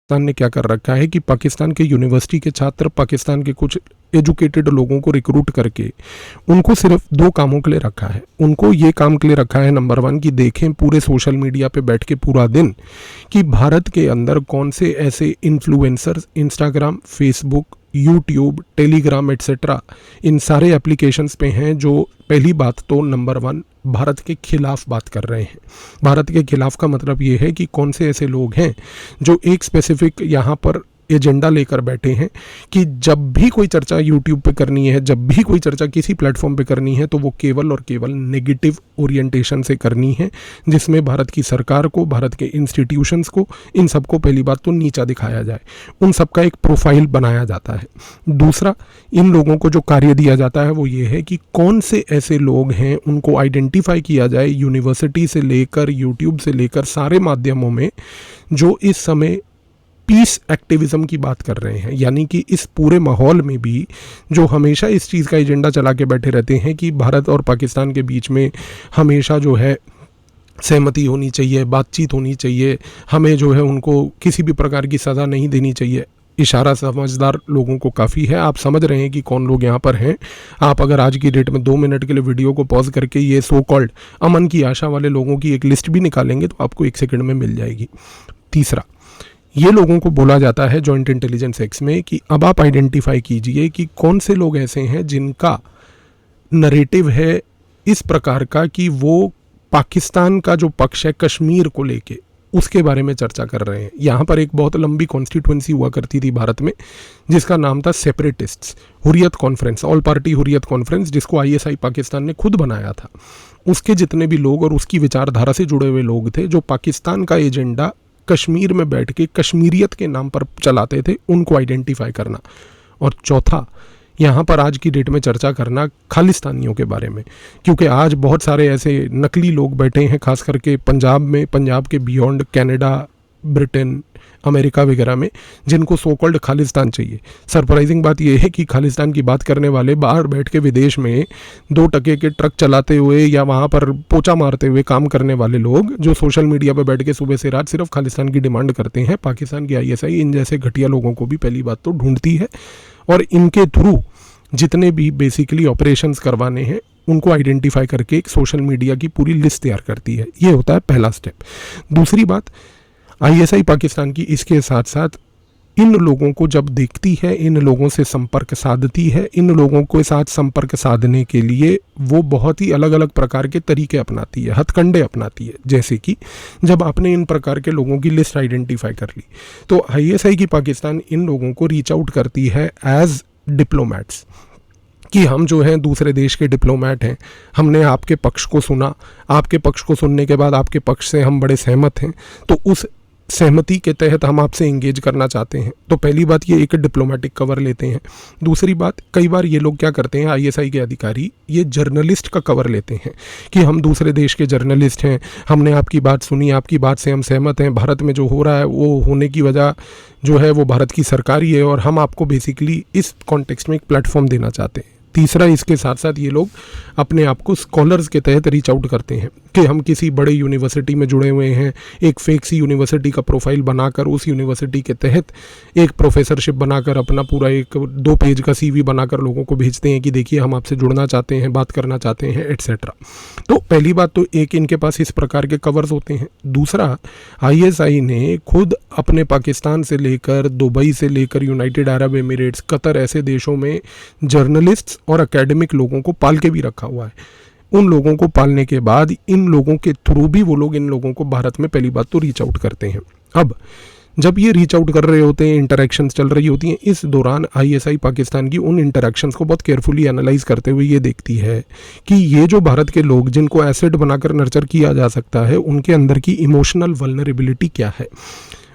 पाकिस्तान ने क्या कर रखा है कि पाकिस्तान के यूनिवर्सिटी के छात्र पाकिस्तान के कुछ एजुकेटेड लोगों को रिक्रूट करके उनको सिर्फ 2 कामों के लिए रखा है। उनको ये काम के लिए रखा है, नंबर 1 कि देखें पूरे सोशल मीडिया पे बैठ के पूरा दिन कि भारत के अंदर कौन से ऐसे influencers Instagram, Facebook, YouTube, Telegram etcetera इन सारे एप्लीकेशंस पे हैं जो पहली बात तो नंबर 1 भारत के खिलाफ बात कर रहे हैं। भारत के खिलाफ का मतलब ये है कि कौन से ऐसे लोग हैं जो एक स्पेसिफिक यहाँ पर एजेंडा लेकर बैठे हैं कि जब भी कोई चर्चा यूट्यूब पे करनी है, जब भी कोई चर्चा किसी प्लेटफॉर्म पे करनी है, तो वो केवल और केवल नेगेटिव ओरिएंटेशन से करनी है, जिसमें भारत की सरकार को, भारत के इंस्टीट्यूशंस को, इन सबको पहली बात तो नीचा दिखाया जाए, उन सबका एक प्रोफाइल बनाया जाता है। दूसरा, इन लोगों को जो कार्य दिया जाता है वो ये है कि कौन से ऐसे लोग हैं उनको आइडेंटिफाई किया जाए यूनिवर्सिटी से लेकर, यूट्यूब से लेकर सारे माध्यमों में, जो इस समय पीस एक्टिविज्म की बात कर रहे हैं। यानी कि इस पूरे माहौल में भी जो हमेशा इस चीज़ का एजेंडा चला के बैठे रहते हैं कि भारत और पाकिस्तान के बीच में हमेशा जो है सहमति होनी चाहिए, बातचीत होनी चाहिए, हमें जो है उनको किसी भी प्रकार की सज़ा नहीं देनी चाहिए। इशारा समझदार लोगों को काफ़ी है, आप समझ रहे हैं कि कौन लोग यहाँ पर हैं। आप अगर आज की डेट में 2 मिनट के लिए वीडियो को पॉज करके ये सो कॉल्ड अमन की आशा वाले लोगों की एक लिस्ट भी निकालेंगे तो आपको 1 सेकंड में मिल जाएगी। तीसरा, ये लोगों को बोला जाता है जॉइंट इंटेलिजेंस एक्ट में कि अब आप आइडेंटिफाई कीजिए कि कौन से लोग ऐसे हैं जिनका नरेटिव है इस प्रकार का कि वो पाकिस्तान का जो पक्ष है कश्मीर को लेके उसके बारे में चर्चा कर रहे हैं। यहाँ पर एक बहुत लंबी कॉन्स्टिट्यूएंसी हुआ करती थी भारत में जिसका नाम था separatists Hurriyat Conference, All Party Hurriyat Conference, जिसको ISI पाकिस्तान ने खुद बनाया था। उसके जितने भी लोग और उसकी विचारधारा से जुड़े हुए लोग थे जो पाकिस्तान का एजेंडा कश्मीर में बैठ के कश्मीरियत के नाम पर चलाते थे, उनको आइडेंटिफाई करना। और चौथा, यहाँ पर आज की डेट में चर्चा करना खालिस्तानियों के बारे में, क्योंकि आज बहुत सारे ऐसे नकली लोग बैठे हैं खास करके पंजाब में, पंजाब के बियॉन्ड, कनाडा, ब्रिटेन, अमेरिका वगैरह में, जिनको सो कॉल्ड खालिस्तान चाहिए। सरप्राइजिंग बात यह है कि खालिस्तान की बात करने वाले बाहर बैठ के विदेश में 2 टके के ट्रक चलाते हुए या वहाँ पर पोछा मारते हुए काम करने वाले लोग जो सोशल मीडिया पर बैठ के सुबह से रात सिर्फ खालिस्तान की डिमांड करते हैं, पाकिस्तान की ISI इन जैसे घटिया लोगों को भी पहली बात तो ढूंढती है और इनके थ्रू जितने भी बेसिकली ऑपरेशंस करवाने हैं उनको आइडेंटिफाई करके एक सोशल मीडिया की पूरी लिस्ट तैयार करती है। ये होता है पहला स्टेप। दूसरी बात, ISI पाकिस्तान की इसके साथ साथ इन लोगों को जब देखती है, इन लोगों से संपर्क साधती है, इन लोगों के साथ संपर्क साधने के लिए वो बहुत ही अलग अलग प्रकार के तरीके अपनाती है, हथकंडे अपनाती है। जैसे कि जब आपने इन प्रकार के लोगों की लिस्ट आइडेंटिफाई कर ली तो ISI की पाकिस्तान इन लोगों को रीच आउट करती है एज डिप्लोमैट्स कि हम जो हैं दूसरे देश के डिप्लोमैट हैं, हमने आपके पक्ष को सुना, आपके पक्ष को सुनने के बाद आपके पक्ष से हम बड़े सहमत हैं, तो उस सहमति के तहत हम आपसे इंगेज करना चाहते हैं। तो पहली बात ये एक डिप्लोमेटिक कवर लेते हैं। दूसरी बात, कई बार ये लोग क्या करते हैं, ISI के अधिकारी ये जर्नलिस्ट का कवर लेते हैं कि हम दूसरे देश के जर्नलिस्ट हैं, हमने आपकी बात सुनी, आपकी बात से हम सहमत हैं, भारत में जो हो रहा है वो होने की वजह जो है वो भारत की सरकार ही है और हम आपको बेसिकली इस कॉन्टेक्स्ट में एक प्लेटफॉर्म देना चाहते हैं। तीसरा, इसके साथ साथ ये लोग अपने आप को स्कॉलर्स के तहत रीच आउट करते हैं कि हम किसी बड़े यूनिवर्सिटी में जुड़े हुए हैं, एक फेक सी यूनिवर्सिटी का प्रोफाइल बनाकर उस यूनिवर्सिटी के तहत एक प्रोफेसरशिप बनाकर अपना पूरा एक 2 पेज का CV बनाकर लोगों को भेजते हैं कि देखिए हम आपसे जुड़ना चाहते हैं, बात करना चाहते हैं, एट्सेट्रा। तो पहली बात तो एक इनके पास इस प्रकार के कवर्स होते हैं। दूसरा, ISI ने खुद अपने पाकिस्तान से लेकर, दुबई से लेकर, यूनाइटेड अरब एमिरेट्स, कतर ऐसे देशों में जर्नलिस्ट और एकेडमिक लोगों को पाल के भी रखा हुआ है। उन लोगों को पालने के बाद इन लोगों के थ्रू भी वो लोग इन लोगों को भारत में पहली बात तो रीच आउट करते हैं। अब जब ये रीच आउट कर रहे होते हैं, इंटरेक्शंस चल रही होती हैं, इस दौरान ISI पाकिस्तान की उन इंटरेक्शंस को बहुत केयरफुली एनालाइज करते हुए ये देखती है कि ये जो भारत के लोग जिनको एसेट बनाकर नर्चर किया जा सकता है, उनके अंदर की इमोशनल वल्नरेबिलिटी क्या है।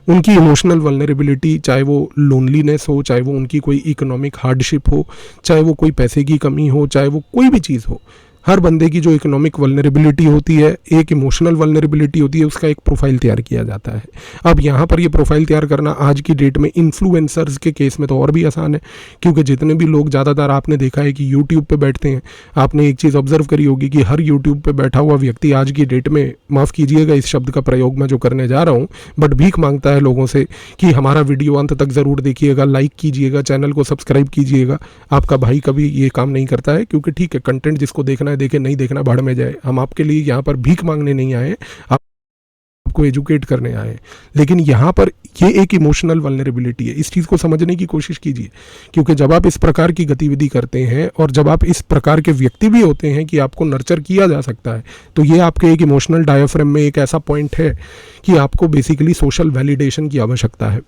उनकी इमोशनल वल्नरेबिलिटी, चाहे वो लोनलीनेस हो, चाहे वो उनकी कोई इकोनॉमिक हार्डशिप हो, चाहे वो कोई पैसे की कमी हो, चाहे वो कोई भी चीज़ हो, हर बंदे की जो इकोनॉमिक वल्नरेबिलिटी होती है, एक इमोशनल वल्नरेबिलिटी होती है, उसका एक प्रोफाइल तैयार किया जाता है। अब यहाँ पर ये प्रोफाइल तैयार करना आज की डेट में इन्फ्लुएंसर्स के केस में तो और भी आसान है, क्योंकि जितने भी लोग ज़्यादातर आपने देखा है कि यूट्यूब पे बैठते हैं, आपने एक चीज़ ऑब्जर्व करी होगी कि हर यूट्यूब पे बैठा हुआ व्यक्ति आज की डेट में, माफ़ कीजिएगा इस शब्द का प्रयोग मैं जो करने जा रहा हूँ, बट भीख मांगता है लोगों से कि हमारा वीडियो अंत तक ज़रूर देखिएगा, लाइक कीजिएगा, चैनल को सब्सक्राइब कीजिएगा। आपका भाई कभी ये काम नहीं करता है, क्योंकि ठीक है, कंटेंट जिसको देखना है देखे, नहीं देखना भाड़ में जाए। हम आपके लिए यहाँ पर भीख मांगने नहीं आए, आपको एजुकेट करने आए हैं। लेकिन यहाँ पर ये एक इमोशनल वल्नरेबिलिटी है, इस चीज़ को समझने की कोशिश कीजिए, क्योंकि जब आप इस प्रकार की गतिविधि करते हैं और जब आप इस प्रकार के व्यक्ति भी होते हैं कि आपको नर्चर किया जा सकता है, तो ये आपके एक इमोशनल डायफ्राम में एक ऐसा पॉइंट है कि आपको बेसिकली सोशल वैलिडेशन की आवश्यकता है।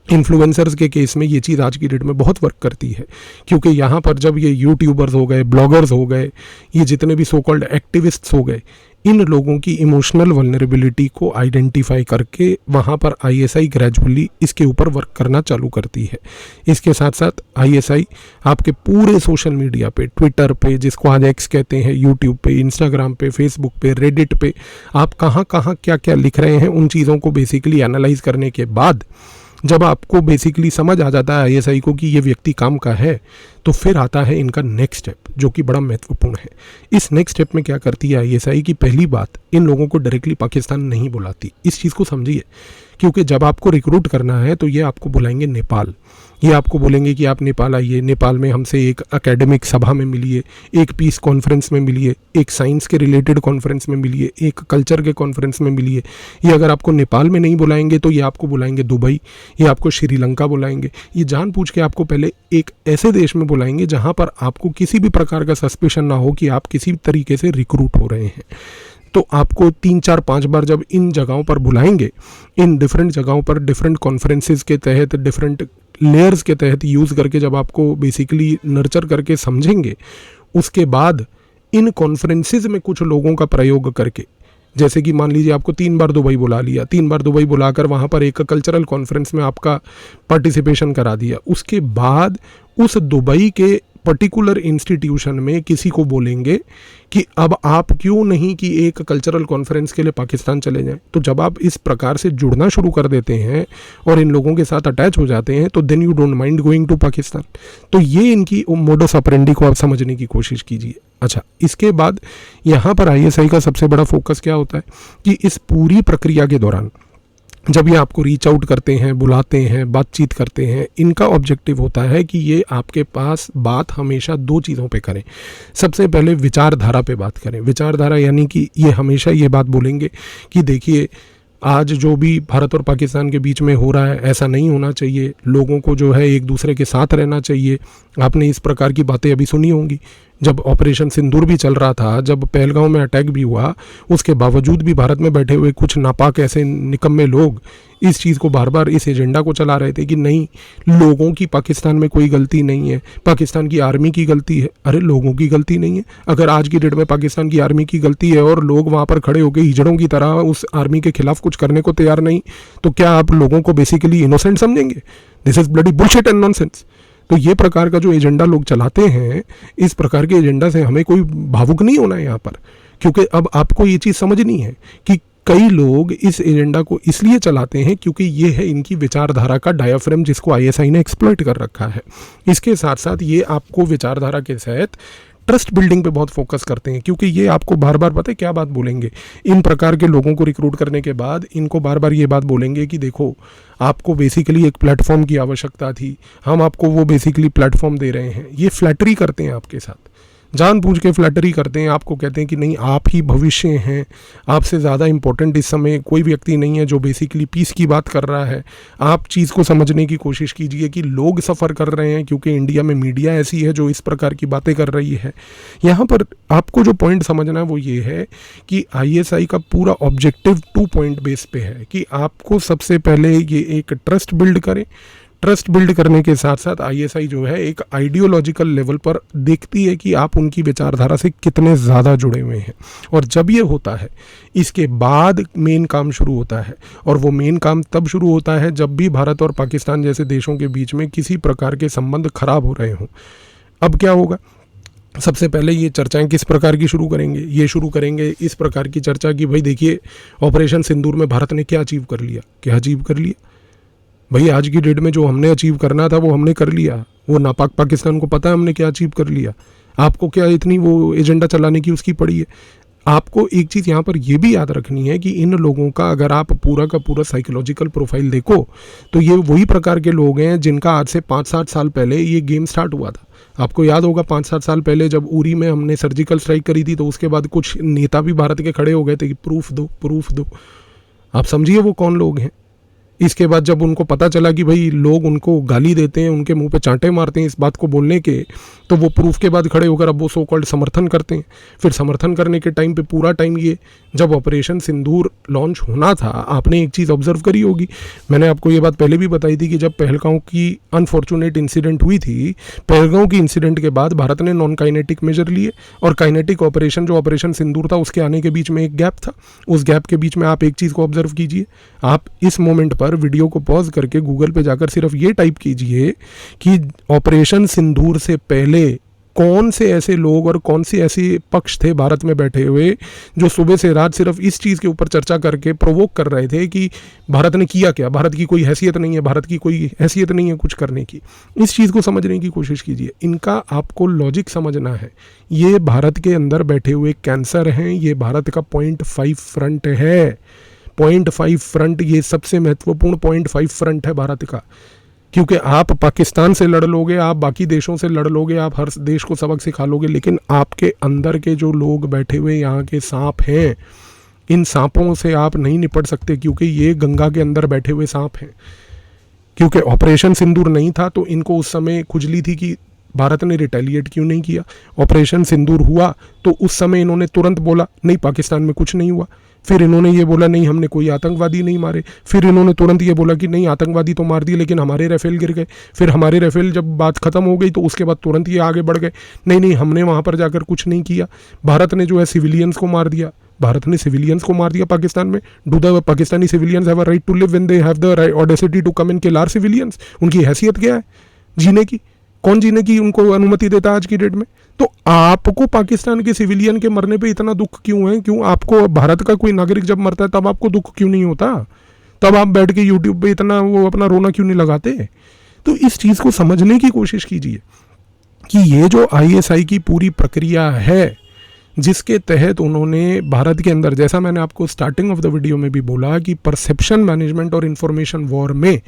इन्फ्लुएंसर्स के केस में ये चीज़ आज की डेट में बहुत वर्क करती है, क्योंकि यहाँ पर जब ये यूट्यूबर्स हो गए, ब्लॉगर्स हो गए, ये जितने भी सो कॉल्ड एक्टिविस्ट्स हो गए, इन लोगों की इमोशनल वल्नरेबिलिटी को आइडेंटिफाई करके वहाँ पर आईएसआई ग्रेजुअली इसके ऊपर वर्क करना चालू करती है। इसके साथ साथ आईएसआई आपके पूरे सोशल मीडिया पे, ट्विटर पे जिसको आज एक्स कहते हैं, यूट्यूब पे, इंस्टाग्राम पे, फेसबुक पे, रेडिट पे, आप कहाँ कहाँ क्या क्या लिख रहे हैं, उन चीज़ों को बेसिकली एनालाइज करने के बाद जब आपको बेसिकली समझ आ जाता है आईएसआई को कि ये व्यक्ति काम का है, तो फिर आता है इनका नेक्स्ट स्टेप, जो कि बड़ा महत्वपूर्ण है। इस नेक्स्ट स्टेप में क्या करती है आईएसआई की, पहली बात, इन लोगों को डायरेक्टली पाकिस्तान नहीं बुलाती। इस चीज़ को समझिए, क्योंकि जब आपको रिक्रूट करना है तो ये आपको बुलाएंगे नेपाल, ये आपको बोलेंगे कि आप नेपाल आइए, नेपाल में हमसे एक एकेडमिक सभा में मिलिए, एक पीस कॉन्फ्रेंस में मिलिए, एक साइंस के रिलेटेड कॉन्फ्रेंस में मिलिए, एक कल्चर के कॉन्फ्रेंस में मिलिए। ये अगर आपको नेपाल में नहीं बुलाएंगे तो ये आपको बुलाएंगे दुबई, ये आपको श्रीलंका बुलाएंगे, ये जानबूझ के आपको पहले एक ऐसे देश में बुलाएंगे जहाँ पर आपको किसी भी प्रकार का सस्पेशन ना हो कि आप किसी तरीके से रिक्रूट हो रहे हैं। तो आपको 3 4 5 बार जब इन जगहों पर बुलाएंगे, इन डिफरेंट जगहों पर डिफरेंट कॉन्फ्रेंसेस के तहत, डिफरेंट लेयर्स के तहत यूज़ करके जब आपको बेसिकली नर्चर करके समझेंगे, उसके बाद इन कॉन्फ्रेंसेस में कुछ लोगों का प्रयोग करके, जैसे कि मान लीजिए आपको 3 बार दुबई बुला लिया, 3 बार दुबई बुलाकर वहाँ पर एक कल्चरल कॉन्फ्रेंस में आपका पार्टिसिपेशन करा दिया, उसके बाद उस दुबई के पर्टिकुलर इंस्टीट्यूशन में किसी को बोलेंगे कि अब आप क्यों नहीं कि एक कल्चरल कॉन्फ्रेंस के लिए पाकिस्तान चले जाएं। तो जब आप इस प्रकार से जुड़ना शुरू कर देते हैं और इन लोगों के साथ अटैच हो जाते हैं, तो then you don't mind going to Pakistan. तो ये इनकी मोडस ऑपरेंडी को आप समझने की कोशिश कीजिए। अच्छा, इसके बाद यहाँ पर आईएसआई का सबसे बड़ा फोकस क्या होता है कि इस पूरी प्रक्रिया के दौरान जब ये आपको रीच आउट करते हैं, बुलाते हैं, बातचीत करते हैं, इनका ऑब्जेक्टिव होता है कि ये आपके पास बात हमेशा 2 चीज़ों पे करें। सबसे पहले विचारधारा पे बात करें। विचारधारा यानी कि ये हमेशा ये बात बोलेंगे कि देखिए, आज जो भी भारत और पाकिस्तान के बीच में हो रहा है ऐसा नहीं होना चाहिए, लोगों को जो है एक दूसरे के साथ रहना चाहिए। आपने इस प्रकार की बातें अभी सुनी होंगी, जब ऑपरेशन सिंदूर भी चल रहा था, जब पहलगांव में अटैक भी हुआ, उसके बावजूद भी भारत में बैठे हुए कुछ नापाक ऐसे निकम्मे लोग इस चीज़ को बार बार, इस एजेंडा को चला रहे थे कि नहीं, लोगों की पाकिस्तान में कोई गलती नहीं है, पाकिस्तान की आर्मी की गलती है। अरे, लोगों की गलती नहीं है। अगर आज की डेट में पाकिस्तान की आर्मी की गलती है और लोग वहाँ पर खड़े होकर हिजड़ों की तरह उस आर्मी के खिलाफ कुछ करने को तैयार नहीं, तो क्या आप लोगों को बेसिकली इनोसेंट समझेंगे? This is bloody bullshit and nonsense. तो ये प्रकार का जो एजेंडा लोग चलाते हैं, इस प्रकार के एजेंडा से हमें कोई भावुक नहीं होना है यहाँ पर, क्योंकि अब आपको ये चीज़ समझनी है कि कई लोग इस एजेंडा को इसलिए चलाते हैं क्योंकि ये है इनकी विचारधारा का डायाफ्रेम, जिसको आईएसआई ने एक्सप्लॉइट कर रखा है। इसके साथ साथ ये आपको विचारधारा के तहत ट्रस्ट बिल्डिंग पे बहुत फोकस करते हैं, क्योंकि ये आपको बार बार पता है क्या बात बोलेंगे, इन प्रकार के लोगों को रिक्रूट करने के बाद इनको बार बार ये बात बोलेंगे कि देखो, आपको बेसिकली एक प्लेटफॉर्म की आवश्यकता थी, हम आपको वो बेसिकली प्लेटफॉर्म दे रहे हैं। ये फ्लैटरी करते हैं आपके साथ, जानबूझ के फ्लैटरी करते हैं, आपको कहते हैं कि नहीं, आप ही भविष्य हैं, आपसे ज़्यादा इम्पोर्टेंट इस समय कोई व्यक्ति नहीं है जो बेसिकली पीस की बात कर रहा है। आप चीज़ को समझने की कोशिश कीजिए कि लोग सफ़र कर रहे हैं क्योंकि इंडिया में मीडिया ऐसी है जो इस प्रकार की बातें कर रही है। यहाँ पर आपको जो पॉइंट समझना है वो ये है कि आईएसआई का पूरा ऑब्जेक्टिव 2 पॉइंट बेस पे है कि आपको सबसे पहले ये एक ट्रस्ट बिल्ड करें। ट्रस्ट बिल्ड करने के साथ साथ आईएसआई जो है एक आइडियोलॉजिकल लेवल पर देखती है कि आप उनकी विचारधारा से कितने ज़्यादा जुड़े हुए हैं। और जब ये होता है, इसके बाद मेन काम शुरू होता है, और वो मेन काम तब शुरू होता है जब भी भारत और पाकिस्तान जैसे देशों के बीच में किसी प्रकार के संबंध खराब हो रहे हों। अब क्या होगा सबसे पहले ये चर्चाएं किस प्रकार की शुरू करेंगे? ये शुरू करेंगे इस प्रकार की चर्चा कि भाई देखिए ऑपरेशन सिंदूर में भारत ने क्या अचीव कर लिया। क्या अचीव कर लिया भाई? आज की डेट में जो हमने अचीव करना था वो हमने कर लिया। वो नापाक पाकिस्तान को पता है हमने क्या अचीव कर लिया। आपको क्या इतनी वो एजेंडा चलाने की उसकी पड़ी है? आपको एक चीज़ यहाँ पर यह भी याद रखनी है कि इन लोगों का अगर आप पूरा का पूरा साइकोलॉजिकल प्रोफाइल देखो तो ये वही प्रकार के लोग हैं जिनका आज से 5-7 साल पहले ये गेम स्टार्ट हुआ था। आपको याद होगा 5-7 साल पहले जब उरी में हमने सर्जिकल स्ट्राइक करी थी तो उसके बाद कुछ नेता भी भारत के खड़े हो गए थे कि प्रूफ दो, प्रूफ दो। आप समझिए वो कौन लोग हैं। इसके बाद जब उनको पता चला कि भाई लोग उनको गाली देते हैं, उनके मुंह पे चांटे मारते हैं इस बात को बोलने के, तो वो प्रूफ के बाद खड़े होकर अब वो सो कॉल्ड समर्थन करते हैं। फिर समर्थन करने के टाइम पे पूरा टाइम ये जब ऑपरेशन सिंदूर लॉन्च होना था, आपने एक चीज़ ऑब्जर्व करी होगी, मैंने आपको ये बात पहले भी बताई थी कि जब पहलगांव की अनफॉर्चुनेट इंसिडेंट हुई थी, पहलगांव की इंसिडेंट के बाद भारत ने नॉन काइनेटिक मेजर लिए और काइनेटिक ऑपरेशन जो ऑपरेशन सिंदूर था उसके आने के बीच में एक गैप था। उस गैप के बीच में आप एक चीज़ को ऑब्जर्व कीजिए, आप इस मोमेंट पर वीडियो को पॉज करके गूगल पे जाकर सिर्फ ये टाइप कीजिए कि ऑपरेशन सिंदूर से पहले कौन से ऐसे लोग और कौन से ऐसे पक्ष थे भारत में बैठे हुए जो सुबह से रात सिर्फ इस चीज़ के ऊपर चर्चा करके प्रोवोक कर रहे थे कि भारत ने किया क्या, भारत की कोई हैसियत नहीं है, भारत की कोई हैसियत नहीं है कुछ करने की। इस चीज़ को समझने की कोशिश कीजिए, इनका आपको लॉजिक समझना है। ये भारत के अंदर बैठे हुए कैंसर हैं, ये भारत का 0.5 फ्रंट है। 0.5 फ्रंट, ये सबसे महत्वपूर्ण 0.5 फ्रंट है भारत का। क्योंकि आप पाकिस्तान से लड़ लोगे, आप बाकी देशों से लड़ लोगे, आप हर देश को सबक सिखा लोगे, लेकिन आपके अंदर के जो लोग बैठे हुए यहाँ के सांप हैं, इन सांपों से आप नहीं निपट सकते क्योंकि ये गंगा के अंदर बैठे हुए सांप हैं। क्योंकि ऑपरेशन सिंदूर नहीं था तो इनको उस समय खुजली थी कि भारत ने रिटेलिएट क्यों नहीं किया। ऑपरेशन सिंदूर हुआ तो उस समय इन्होंने तुरंत बोला नहीं पाकिस्तान में कुछ नहीं हुआ। फिर इन्होंने ये बोला नहीं हमने कोई आतंकवादी नहीं मारे। फिर इन्होंने तुरंत ये बोला कि नहीं आतंकवादी तो मार दिए लेकिन हमारे राफेल गिर गए। फिर हमारे राफेल जब बात खत्म हो गई तो उसके बाद तुरंत ये आगे बढ़ गए, नहीं नहीं हमने वहाँ पर जाकर कुछ नहीं किया, भारत ने जो है सिविलियंस को मार दिया। भारत ने सिविलियंस को मार दिया पाकिस्तान में। Do the Pakistani civilians have a right to live when they have the audacity to come and kill our civilians? उनकी हैसियत क्या है जीने की? कौन जीने की उनको अनुमति देता है आज की डेट में? तो आपको पाकिस्तान के सिविलियन के मरने पे इतना दुख क्यों है? क्यों आपको भारत का कोई नागरिक जब मरता है तब आपको दुख क्यों नहीं होता? तब आप बैठ के यूट्यूब पे इतना वो अपना रोना क्यों नहीं लगाते? तो इस चीज़ को समझने की कोशिश कीजिए कि ये जो ISI की पूरी प्रक्रिया है जिसके तहत उन्होंने भारत के अंदर, जैसा मैंने आपको स्टार्टिंग ऑफ द वीडियो में भी बोला कि परसेप्शन मैनेजमेंट और इंफॉर्मेशन वॉर में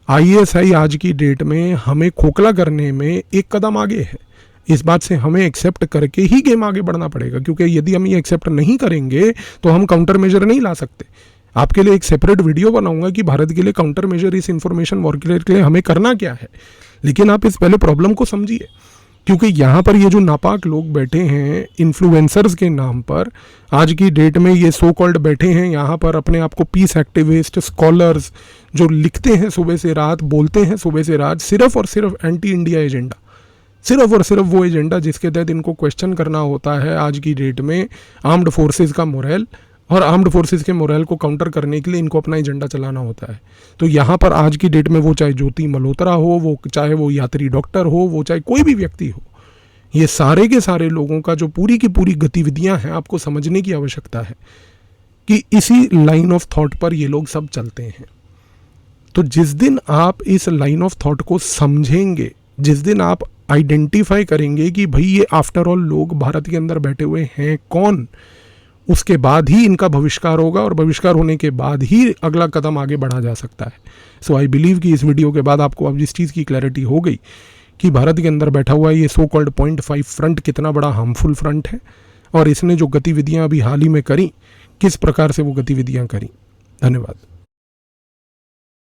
ISI आज की डेट में हमें खोखला करने में एक कदम आगे है। इस बात से हमें एक्सेप्ट करके ही गेम आगे बढ़ना पड़ेगा, क्योंकि यदि हम ये एक्सेप्ट नहीं करेंगे तो हम काउंटर मेजर नहीं ला सकते। आपके लिए एक सेपरेट वीडियो बनाऊंगा कि भारत के लिए काउंटर मेजर इस इंफॉर्मेशन वॉर के लिए हमें करना क्या है, लेकिन आप इस पहले प्रॉब्लम को समझिए। क्योंकि यहाँ पर ये जो नापाक लोग बैठे हैं इन्फ्लुएंसर्स के नाम पर, आज की डेट में ये सो कॉल्ड बैठे हैं यहाँ पर अपने आप को पीस एक्टिविस्ट, स्कॉलर्स, जो लिखते हैं सुबह से रात, बोलते हैं सुबह से रात, सिर्फ और सिर्फ एंटी इंडिया एजेंडा, सिर्फ और सिर्फ वो एजेंडा जिसके तहत इनको क्वेश्चन करना होता है आज की डेट में आर्म्ड फोर्सेस का मोरल, और आर्म्ड फोर्सेस के मोरल को काउंटर करने के लिए इनको अपना एजेंडा चलाना होता है। तो यहाँ पर आज की डेट में वो चाहे ज्योति मल्होत्रा हो, वो चाहे वो यात्री डॉक्टर हो, वो चाहे कोई भी व्यक्ति हो, ये सारे के सारे लोगों का जो पूरी की पूरी गतिविधियाँ हैं आपको समझने की आवश्यकता है कि इसी लाइन ऑफ थॉट पर ये लोग सब चलते हैं। तो जिस दिन आप इस लाइन ऑफ थॉट को समझेंगे, जिस दिन आप आइडेंटिफाई करेंगे कि भाई ये आफ्टर ऑल लोग भारत के अंदर बैठे हुए हैं कौन, उसके बाद ही इनका बहिष्कार होगा, और बहिष्कार होने के बाद ही अगला कदम आगे बढ़ा जा सकता है। सो आई बिलीव कि इस वीडियो के बाद आपको अब इस चीज़ की क्लैरिटी हो गई कि भारत के अंदर बैठा हुआ ये सो कॉल्ड 0.5 फ्रंट कितना बड़ा हार्मफुल फ्रंट है, और इसने जो गतिविधियां अभी हाल ही में करी, किस प्रकार से वो गतिविधियां करी। धन्यवाद।